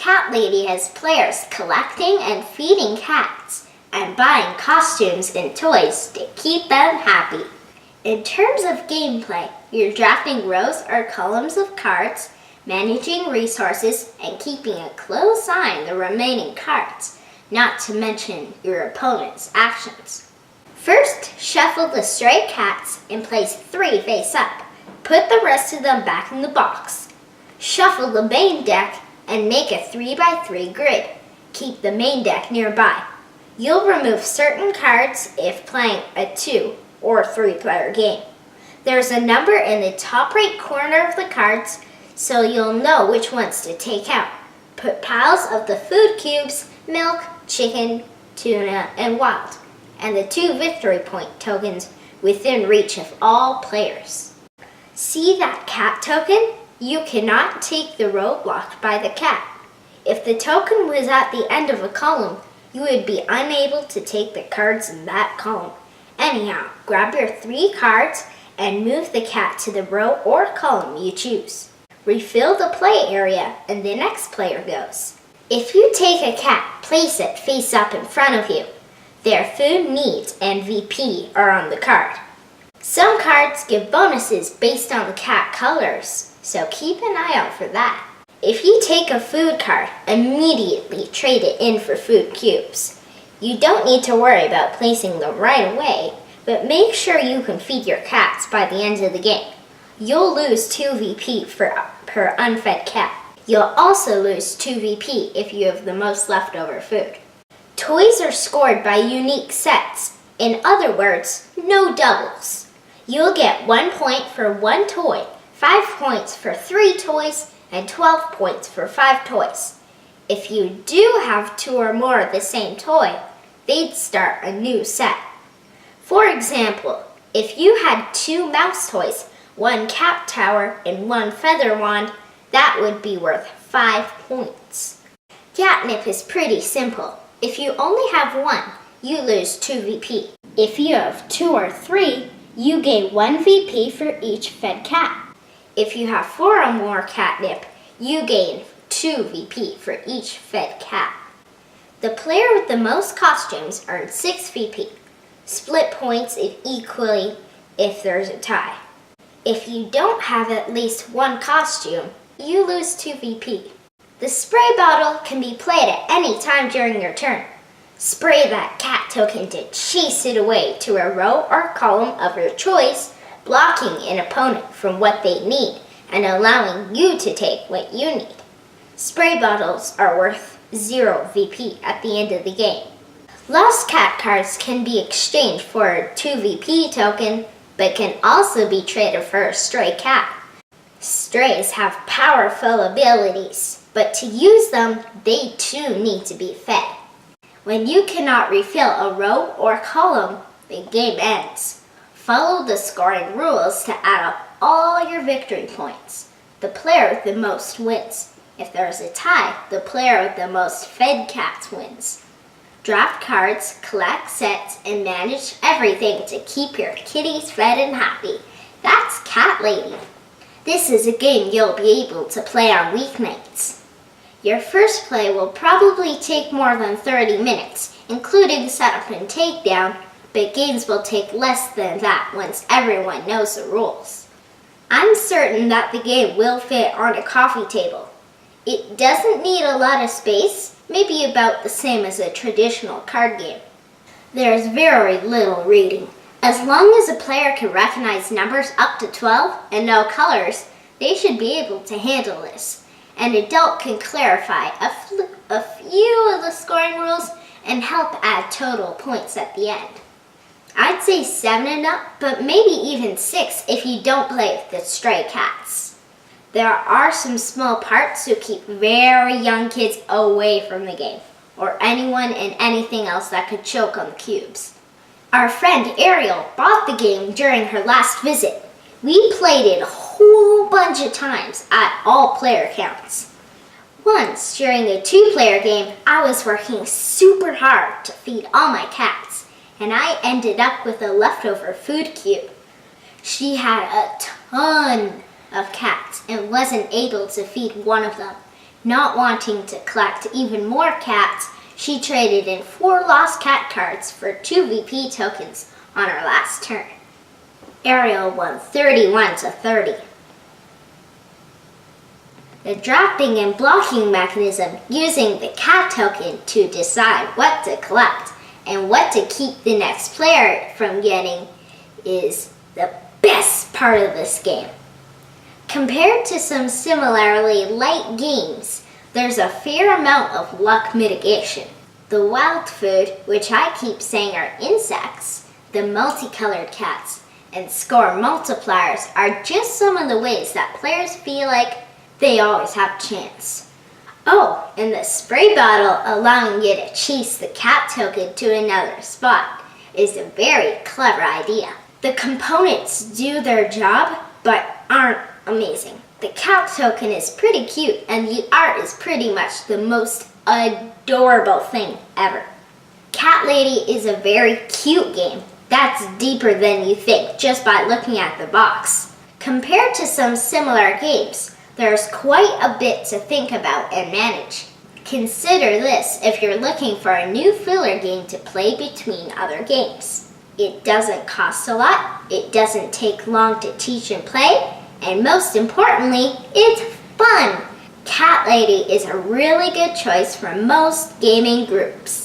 Cat Lady has players collecting and feeding cats and buying costumes and toys to keep them happy. In terms of gameplay, you're drafting rows or columns of cards, managing resources, and keeping a close eye on the remaining cards, not to mention your opponent's actions. First, shuffle the stray cats and place 3 face up. Put the rest of them back in the box. Shuffle the main deck and make a 3x3 grid. Keep the main deck nearby. You'll remove certain cards if playing a 2 or 3-player game. There's a number in the top right corner of the cards, so you'll know which ones to take out. Put piles of the food cubes, milk, chicken, tuna, and wild, and the 2 victory point tokens within reach of all players. See that cat token? You cannot take the row blocked by the cat. If the token was at the end of a column, you would be unable to take the cards in that column. Anyhow, grab your 3 cards and move the cat to the row or column you choose. Refill the play area and the next player goes. If you take a cat, place it face up in front of you. Their food needs and VP are on the card. Some cards give bonuses based on the cat colors, so keep an eye out for that. If you take a food card, immediately trade it in for food cubes. You don't need to worry about placing them right away, but make sure you can feed your cats by the end of the game. You'll lose 2 VP per unfed cat. You'll also lose 2 VP if you have the most leftover food. Toys are scored by unique sets. In other words, no doubles. You'll get 1 point for 1 toy, 5 points for 3 toys, and 12 points for 5 toys. If you do have 2 or more of the same toy, they'd start a new set. For example, if you had 2 mouse toys, 1 cat tower, and 1 feather wand, that would be worth 5 points. Catnip is pretty simple. If you only have 1, you lose 2 VP. If you have 2 or 3, you gain 1 VP for each fed cat. If you have 4 or more catnip, you gain 2 VP for each fed cat. The player with the most costumes earns 6 VP. Split points equally if there's a tie. If you don't have at least 1 costume, you lose 2 VP. The spray bottle can be played at any time during your turn. Spray that cat token to chase it away to a row or column of your choice, blocking an opponent from what they need and allowing you to take what you need. Spray bottles are worth 0 VP at the end of the game. Lost cat cards can be exchanged for a 2 VP token, but can also be traded for a stray cat. Strays have powerful abilities, but to use them, they too need to be fed. When you cannot refill a row or column, the game ends. Follow the scoring rules to add up all your victory points. The player with the most wins. If there is a tie, the player with the most fed cats wins. Draft cards, collect sets, and manage everything to keep your kitties fed and happy. That's Cat Lady. This is a game you'll be able to play on weeknights. Your first play will probably take more than 30 minutes, including setup and takedown, but games will take less than that once everyone knows the rules. I'm certain that the game will fit on a coffee table. It doesn't need a lot of space, maybe about the same as a traditional card game. There's very little reading. As long as a player can recognize numbers up to 12 and know colors, they should be able to handle this. An adult can clarify a few of the scoring rules and help add total points at the end. I'd say 7 and up, but maybe even 6 if you don't play with the stray cats. There are some small parts to keep very young kids away from the game, or anyone and anything else that could choke on the cubes. Our friend Ariel bought the game during her last visit. We played it a whole bunch of times at all player counts. Once, during a 2-player game, I was working super hard to feed all my cats, and I ended up with a leftover food cube. She had a ton of cats and wasn't able to feed one of them. Not wanting to collect even more cats, she traded in 4 lost cat cards for 2 VP tokens on her last turn. Ariel won 31-30. The drafting and blocking mechanism using the cat token to decide what to collect and what to keep the next player from getting is the best part of this game. Compared to some similarly light games, there's a fair amount of luck mitigation. The wild food, which I keep saying are insects, the multicolored cats, and score multipliers are just some of the ways that players feel like they always have a chance. Oh, and the spray bottle allowing you to chase the cat token to another spot is a very clever idea. The components do their job, but aren't amazing. The cat token is pretty cute, and the art is pretty much the most adorable thing ever. Cat Lady is a very cute game that's deeper than you think just by looking at the box. Compared to some similar games, there's quite a bit to think about and manage. Consider this if you're looking for a new filler game to play between other games. It doesn't cost a lot, it doesn't take long to teach and play, and most importantly, it's fun! Cat Lady is a really good choice for most gaming groups.